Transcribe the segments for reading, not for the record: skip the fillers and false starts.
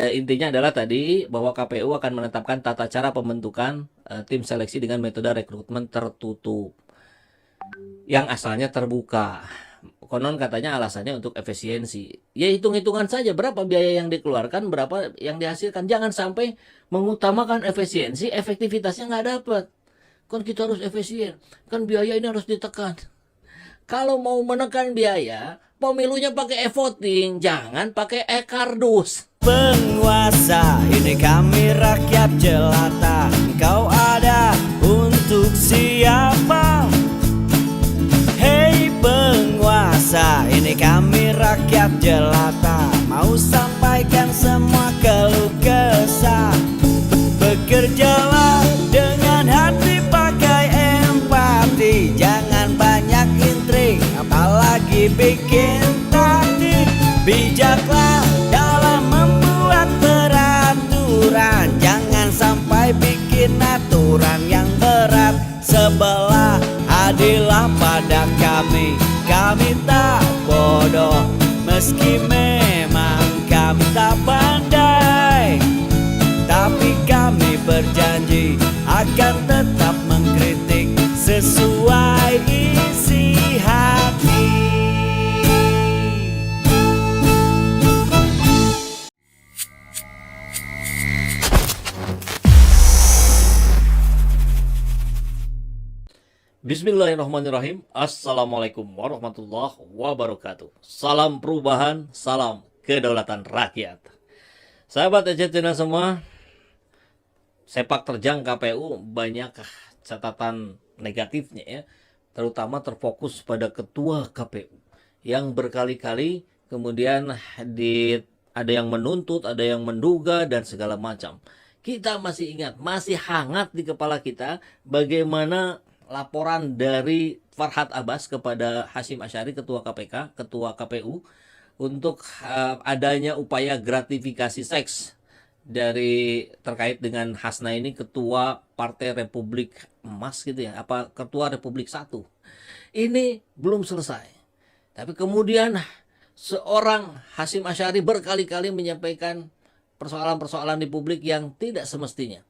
Intinya adalah tadi bahwa KPU akan menetapkan tata cara pembentukan tim seleksi dengan metode rekrutmen tertutup yang asalnya terbuka. Konon katanya alasannya untuk efisiensi. Ya hitung-hitungan saja berapa biaya yang dikeluarkan, berapa yang dihasilkan. Jangan sampai mengutamakan efisiensi, efektivitasnya nggak dapat. Kan kita harus efisien, kan biaya ini harus ditekan. Kalau mau menekan biaya, pemilunya pakai e-voting, jangan pakai e-kardus. Penguasa, ini kami rakyat jelata. Engkau ada untuk siapa? Hei penguasa, ini kami rakyat jelata. Mau sampaikan semua keluh kesah. Bekerjalah dengan hati, pakai empati. Jangan banyak intrik, apalagi bikin taktik. Bijaklah dalam membuat peraturan. Jangan sampai bikin aturan yang berat. Sebelah adillah pada kami. Kami tak bodoh, meski memang kami tak pandai. Tapi kami berjanji akan tetap mengkritik sesuai isi hati. Bismillahirrahmanirrahim. Assalamualaikum warahmatullahi wabarakatuh. Salam perubahan, salam kedaulatan rakyat. Sahabat EC-Channel semua, sepak terjang KPU banyak catatan negatifnya ya. Terutama terfokus pada ketua KPU yang berkali-kali kemudian ada yang menuntut, ada yang menduga dan segala macam. Kita masih ingat, masih hangat di kepala kita bagaimana laporan dari Farhad Abbas kepada Hasyim Asyari, ketua KPK, ketua KPU, untuk adanya upaya gratifikasi seks dari terkait dengan Hasna ini, ketua Partai Republik Emas gitu ya, apa ketua Republik 1. Ini belum selesai. Tapi kemudian seorang Hasyim Asyari berkali-kali menyampaikan persoalan-persoalan di publik yang tidak semestinya.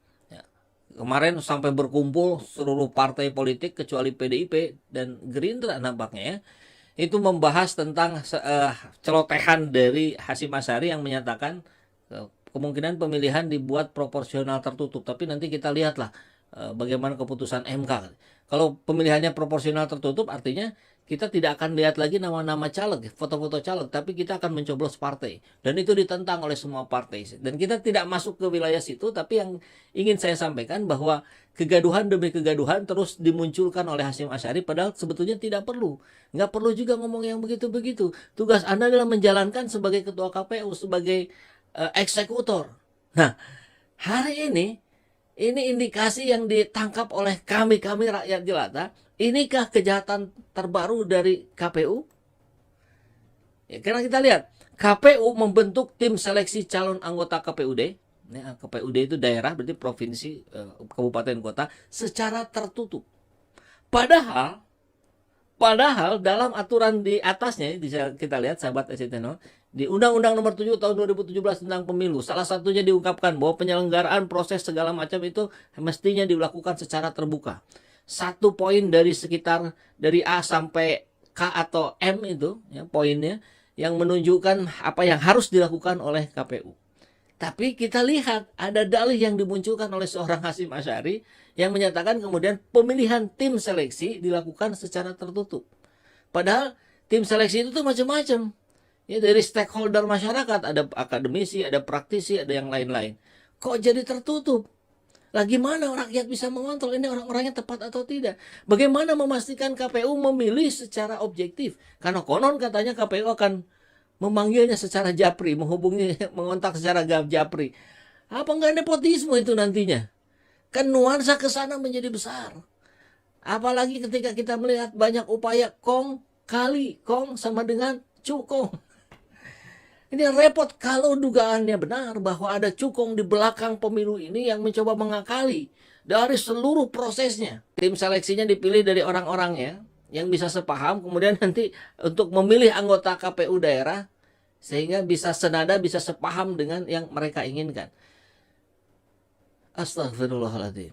Kemarin sampai berkumpul seluruh partai politik kecuali PDIP dan Gerindra nampaknya ya, itu membahas tentang celotehan dari Hasyim Asyari yang menyatakan kemungkinan pemilihan dibuat proporsional tertutup. Tapi nanti kita lihatlah bagaimana keputusan MK. Kalau pemilihannya proporsional tertutup artinya kita tidak akan lihat lagi nama-nama caleg, foto-foto caleg, tapi kita akan mencoblos partai. Dan itu ditentang oleh semua partai. Dan kita tidak masuk ke wilayah situ, tapi yang ingin saya sampaikan bahwa kegaduhan demi kegaduhan terus dimunculkan oleh Hasyim Asyari, padahal sebetulnya tidak perlu. Nggak perlu juga ngomong yang begitu-begitu. Tugas Anda adalah menjalankan sebagai ketua KPU, sebagai eksekutor. Nah, hari ini indikasi yang ditangkap oleh kami rakyat jelata. Inikah kejahatan terbaru dari KPU? Ya, karena kita lihat KPU membentuk tim seleksi calon anggota KPUD. Ya, KPUD itu daerah, berarti provinsi, kabupaten, kota, secara tertutup. Padahal dalam aturan di atasnya, bisa kita lihat sahabat EC-Channel, di Undang-Undang Nomor 7 Tahun 2017 tentang Pemilu, salah satunya diungkapkan bahwa penyelenggaraan proses segala macam itu mestinya dilakukan secara terbuka. Satu poin dari sekitar dari A sampai K atau M itu ya, poinnya yang menunjukkan apa yang harus dilakukan oleh KPU. Tapi kita lihat ada dalih yang dimunculkan oleh seorang Hasyim Asyari yang menyatakan kemudian pemilihan tim seleksi dilakukan secara tertutup. Padahal tim seleksi itu tuh macam-macam. Ya, dari stakeholder masyarakat, ada akademisi, ada praktisi, ada yang lain-lain. Kok jadi tertutup? Lagi mana rakyat bisa mengontrol ini orang-orangnya tepat atau tidak? Bagaimana memastikan KPU memilih secara objektif? Karena konon katanya KPU akan memanggilnya secara japri, menghubungi, mengontak secara japri. Apa enggak nepotisme itu nantinya? Kan nuansa ke sana menjadi besar. Apalagi ketika kita melihat banyak upaya kong kali kong sama dengan cukong. Ini repot kalau dugaannya benar bahwa ada cukong di belakang pemilu ini yang mencoba mengakali dari seluruh prosesnya. Tim seleksinya dipilih dari orang-orangnya yang bisa sepaham, kemudian nanti untuk memilih anggota KPU daerah sehingga bisa senada, bisa sepaham dengan yang mereka inginkan. Astagfirullahaladzim.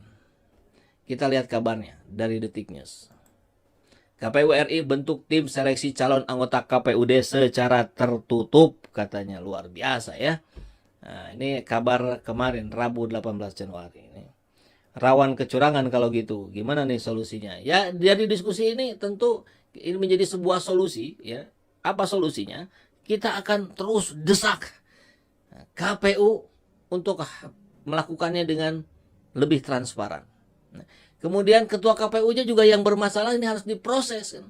Kita lihat kabarnya dari Detik News. KPU RI bentuk tim seleksi calon anggota KPUD secara tertutup, katanya. Luar biasa ya. Nah, ini kabar kemarin Rabu 18 Januari ini. Rawan kecurangan kalau gitu. Gimana nih solusinya? Ya, dari diskusi ini tentu ini menjadi sebuah solusi ya. Apa solusinya? Kita akan terus desak KPU untuk melakukannya dengan lebih transparan. Kemudian ketua KPU-nya juga yang bermasalah ini harus diproses kan?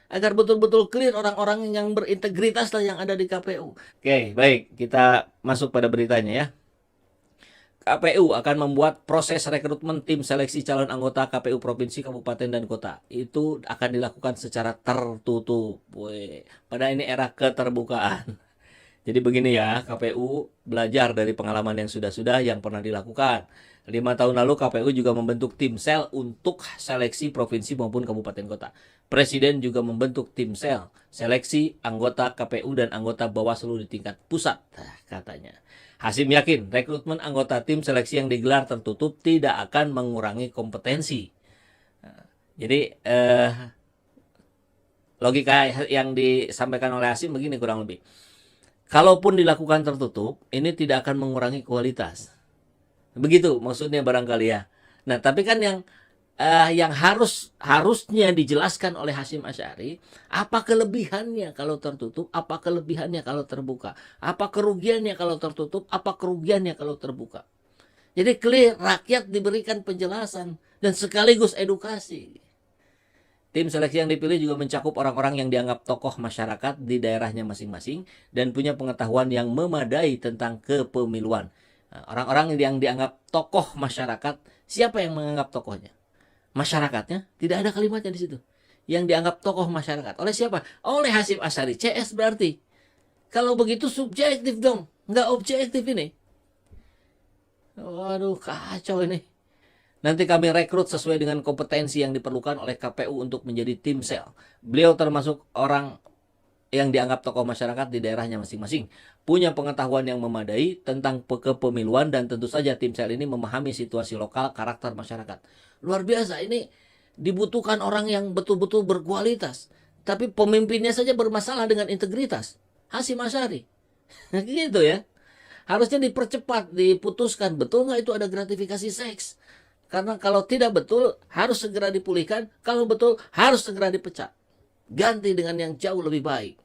Agar betul-betul clear orang-orang yang berintegritas lah yang ada di KPU. Oke, baik, kita masuk pada beritanya ya. KPU akan membuat proses rekrutmen tim seleksi calon anggota KPU provinsi, kabupaten, dan kota. Itu akan dilakukan secara tertutup. Pada ini era keterbukaan. Jadi begini ya, KPU belajar dari pengalaman yang sudah-sudah yang pernah dilakukan. 5 tahun lalu KPU juga membentuk tim sel untuk seleksi provinsi maupun kabupaten kota. Presiden juga membentuk tim sel seleksi anggota KPU dan anggota Bawaslu di tingkat pusat, katanya. Hasim yakin rekrutmen anggota tim seleksi yang digelar tertutup tidak akan mengurangi kompetensi. Jadi logika yang disampaikan oleh Hasim begini kurang lebih. Kalaupun dilakukan tertutup, ini tidak akan mengurangi kualitas. Begitu maksudnya barangkali ya. Nah, tapi kan yang harusnya dijelaskan oleh Hasyim Asy'ari, apa kelebihannya kalau tertutup, apa kelebihannya kalau terbuka, apa kerugiannya kalau tertutup, apa kerugiannya kalau terbuka. Jadi clear, rakyat diberikan penjelasan dan sekaligus edukasi. Tim seleksi yang dipilih juga mencakup orang-orang yang dianggap tokoh masyarakat di daerahnya masing-masing dan punya pengetahuan yang memadai tentang kepemiluan. Orang-orang yang dianggap tokoh masyarakat, siapa yang menganggap tokohnya? Masyarakatnya? Tidak ada kalimatnya di situ. Yang dianggap tokoh masyarakat. Oleh siapa? Oleh Hasyim Asy'ari. CS berarti. Kalau begitu subjektif dong. Nggak objektif ini. Waduh, kacau ini. Nanti kami rekrut sesuai dengan kompetensi yang diperlukan oleh KPU untuk menjadi tim sel. Beliau termasuk orang yang dianggap tokoh masyarakat di daerahnya masing-masing. Punya pengetahuan yang memadai tentang kepemiluan dan tentu saja tim sel ini memahami situasi lokal, karakter masyarakat. Luar biasa, ini dibutuhkan orang yang betul-betul berkualitas. Tapi pemimpinnya saja bermasalah dengan integritas. Hasyim Asy'ari. Gitu ya. Harusnya dipercepat, diputuskan. Betul nggak itu ada gratifikasi seks? Karena kalau tidak betul, harus segera dipulihkan. Kalau betul, harus segera dipecat. Ganti dengan yang jauh lebih baik.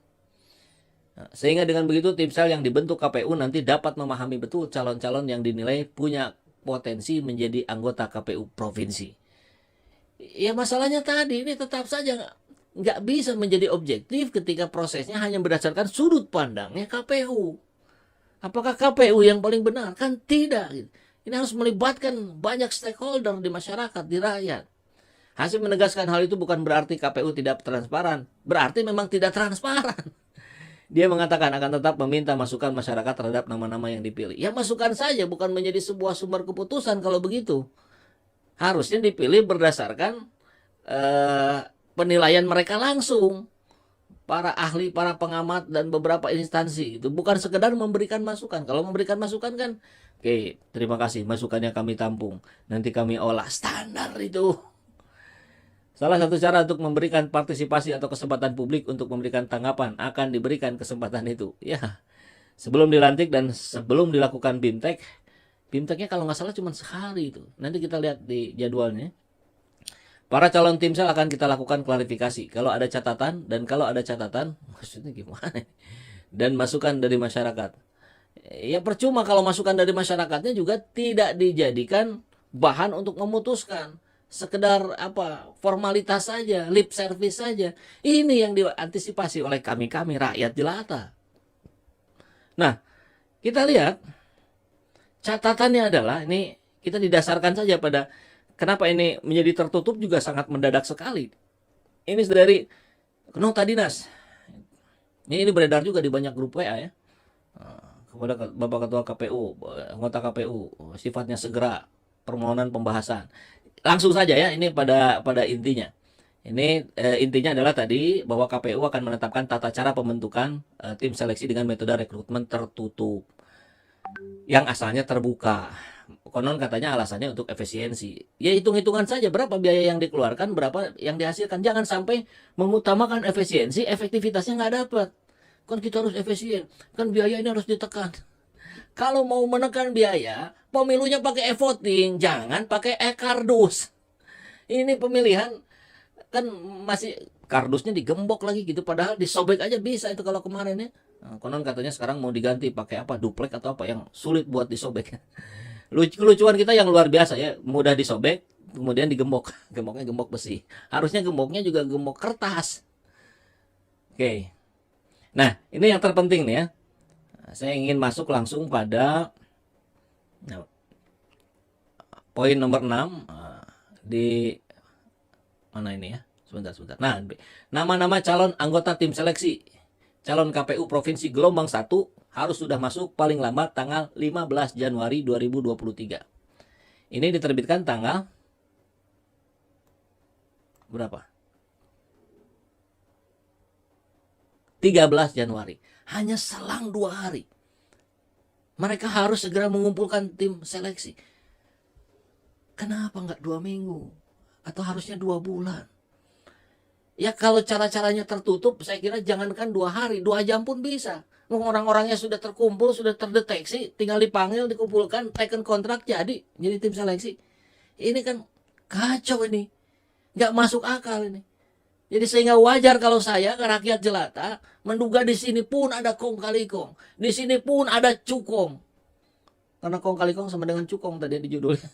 Nah, sehingga dengan begitu, tim sel yang dibentuk KPU nanti dapat memahami betul calon-calon yang dinilai punya potensi menjadi anggota KPU provinsi. Ya masalahnya tadi, ini tetap saja nggak bisa menjadi objektif ketika prosesnya hanya berdasarkan sudut pandangnya KPU. Apakah KPU yang paling benar? Kan tidak. Ini harus melibatkan banyak stakeholder di masyarakat, di rakyat. Hasyim menegaskan hal itu bukan berarti KPU tidak transparan. Berarti memang tidak transparan. Dia mengatakan akan tetap meminta masukan masyarakat terhadap nama-nama yang dipilih. Ya masukan saja, bukan menjadi sebuah sumber keputusan kalau begitu. Harusnya dipilih berdasarkan penilaian mereka langsung. Para ahli, para pengamat, dan beberapa instansi. Itu bukan sekedar memberikan masukan. Kalau memberikan masukan kan, oke, terima kasih, masukannya kami tampung. Nanti kami olah. Standar itu. Salah satu cara untuk memberikan partisipasi atau kesempatan publik untuk memberikan tanggapan akan diberikan kesempatan itu. Ya, sebelum dilantik dan sebelum dilakukan BIMTEK, BIMTEKnya kalau nggak salah cuma sekali itu. Nanti kita lihat di jadwalnya. Para calon tim sel akan kita lakukan klarifikasi. Kalau ada catatan, dan kalau ada catatan, maksudnya gimana? Dan masukan dari masyarakat. Ya percuma kalau masukan dari masyarakatnya juga tidak dijadikan bahan untuk memutuskan. Sekedar formalitas saja, lip service saja. Ini yang diantisipasi oleh kami rakyat jelata. Nah, kita lihat catatannya adalah ini kita didasarkan saja pada kenapa ini menjadi tertutup juga sangat mendadak sekali. Ini dari nota dinas. Ini beredar juga di banyak grup WA ya. Kepada Bapak Ketua KPU, anggota KPU, sifatnya segera permohonan pembahasan. Langsung saja ya, ini pada intinya. Ini intinya adalah tadi bahwa KPU akan menetapkan tata cara pembentukan tim seleksi dengan metode rekrutmen tertutup yang asalnya terbuka. Konon katanya alasannya untuk efisiensi. Ya hitung-hitungan saja berapa biaya yang dikeluarkan, berapa yang dihasilkan. Jangan sampai mengutamakan efisiensi, efektivitasnya nggak dapat. Kan kita harus efisien, kan biaya ini harus ditekan. Kalau mau menekan biaya, pemilunya pakai e-voting, jangan pakai e-kardus. Ini pemilihan kan masih kardusnya digembok lagi gitu, padahal disobek aja bisa itu kalau kemarin ya. Nah, konon katanya sekarang mau diganti pakai apa, duplek atau apa yang sulit buat disobek. Lucuan kita yang luar biasa ya, mudah disobek, kemudian digembok, gemboknya gembok besi. Harusnya gemboknya juga gembok kertas. Oke. Nah, ini yang terpenting nih ya. Saya ingin masuk langsung pada poin nomor 6 di mana ini ya? Sebentar. Nah, nama-nama calon anggota tim seleksi calon KPU Provinsi Gelombang 1 harus sudah masuk paling lambat tanggal 15 Januari 2023. Ini diterbitkan tanggal berapa? 13 Januari. Hanya selang 2 hari. Mereka harus segera mengumpulkan tim seleksi. Kenapa nggak 2 minggu? Atau harusnya 2 bulan? Ya kalau cara-caranya tertutup, saya kira jangankan 2 hari, 2 jam pun bisa. Orang-orangnya sudah terkumpul, sudah terdeteksi, tinggal dipanggil, dikumpulkan, teken kontrak, jadi tim seleksi. Ini kan kacau ini. Nggak masuk akal ini. Jadi sehingga wajar kalau saya ke rakyat jelata menduga di sini pun ada kong kali kong, di sini pun ada cukong. Karena kong kali kong sama dengan cukong tadi di judulnya.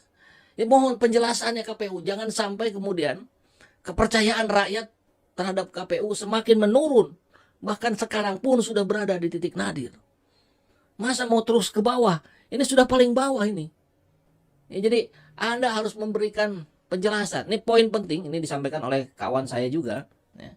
Ya mohon penjelasannya KPU, jangan sampai kemudian kepercayaan rakyat terhadap KPU semakin menurun. Bahkan sekarang pun sudah berada di titik nadir. Masa mau terus ke bawah? Ini sudah paling bawah ini. Ya, jadi Anda harus memberikan penjelasan. Ini poin penting, ini disampaikan oleh kawan saya juga. Ya.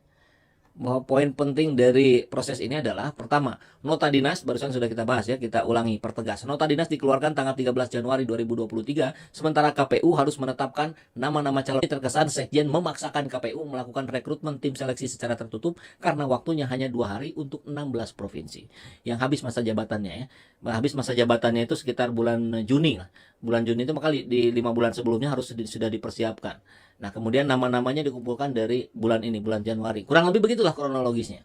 Bahwa poin penting dari proses ini adalah, pertama, nota dinas, barusan sudah kita bahas ya, kita ulangi, pertegas. Nota dinas dikeluarkan tanggal 13 Januari 2023, sementara KPU harus menetapkan nama-nama calon. Terkesan Sekjen memaksakan KPU melakukan rekrutmen tim seleksi secara tertutup karena waktunya hanya 2 hari untuk 16 provinsi. Yang habis masa jabatannya ya. Habis masa jabatannya itu sekitar bulan Juni lah. Bulan Juni itu maka di 5 bulan sebelumnya harus sudah dipersiapkan. Nah, kemudian nama-namanya dikumpulkan dari bulan ini, bulan Januari. Kurang lebih begitulah kronologisnya.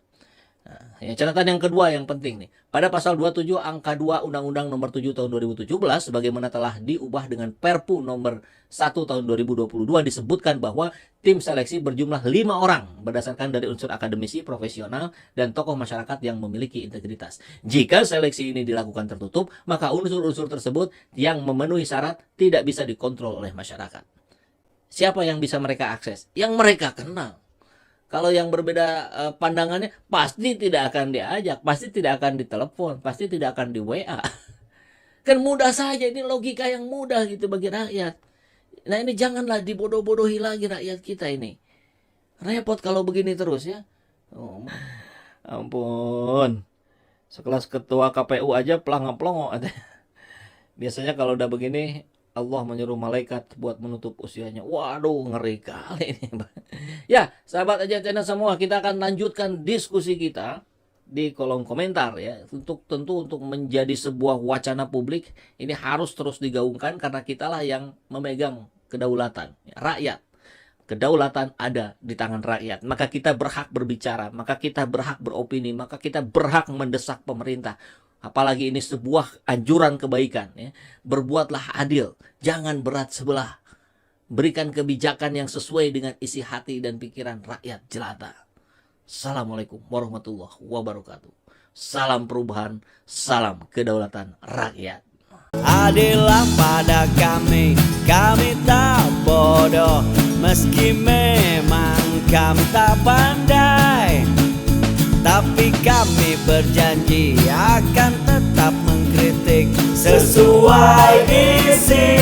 Nah, ya, catatan yang kedua yang penting nih. Pada pasal 27 angka 2 Undang-Undang nomor 7 tahun 2017, sebagaimana telah diubah dengan Perpu nomor 1 tahun 2022, disebutkan bahwa tim seleksi berjumlah 5 orang berdasarkan dari unsur akademisi, profesional, dan tokoh masyarakat yang memiliki integritas. Jika seleksi ini dilakukan tertutup, maka unsur-unsur tersebut yang memenuhi syarat tidak bisa dikontrol oleh masyarakat. Siapa yang bisa mereka akses? Yang mereka kenal. Kalau yang berbeda pandangannya, pasti tidak akan diajak, pasti tidak akan ditelepon, pasti tidak akan di WA. Kan mudah saja, ini logika yang mudah gitu bagi rakyat. Nah ini janganlah dibodoh-bodohi lagi rakyat kita ini. Repot kalau begini terus ya. Oh, ampun. Sekelas ketua KPU aja pelangap-pelongo. Biasanya kalau udah begini, Allah menyuruh malaikat buat menutup usianya. Waduh, ngeri kali ini. Ya, sahabat aja channel semua, kita akan lanjutkan diskusi kita di kolom komentar ya. Tentu untuk menjadi sebuah wacana publik, ini harus terus digaungkan karena kitalah yang memegang kedaulatan rakyat. Kedaulatan ada di tangan rakyat. Maka kita berhak berbicara, maka kita berhak beropini, maka kita berhak mendesak pemerintah. Apalagi ini sebuah anjuran kebaikan ya. Berbuatlah adil, jangan berat sebelah. Berikan kebijakan yang sesuai dengan isi hati dan pikiran rakyat jelata. Assalamualaikum warahmatullahi wabarakatuh. Salam perubahan, salam kedaulatan rakyat. Adillah pada kami tak bodoh. Meski memang kami tak pandai, tapi kami berjanji akan tetap mengkritik sesuai isi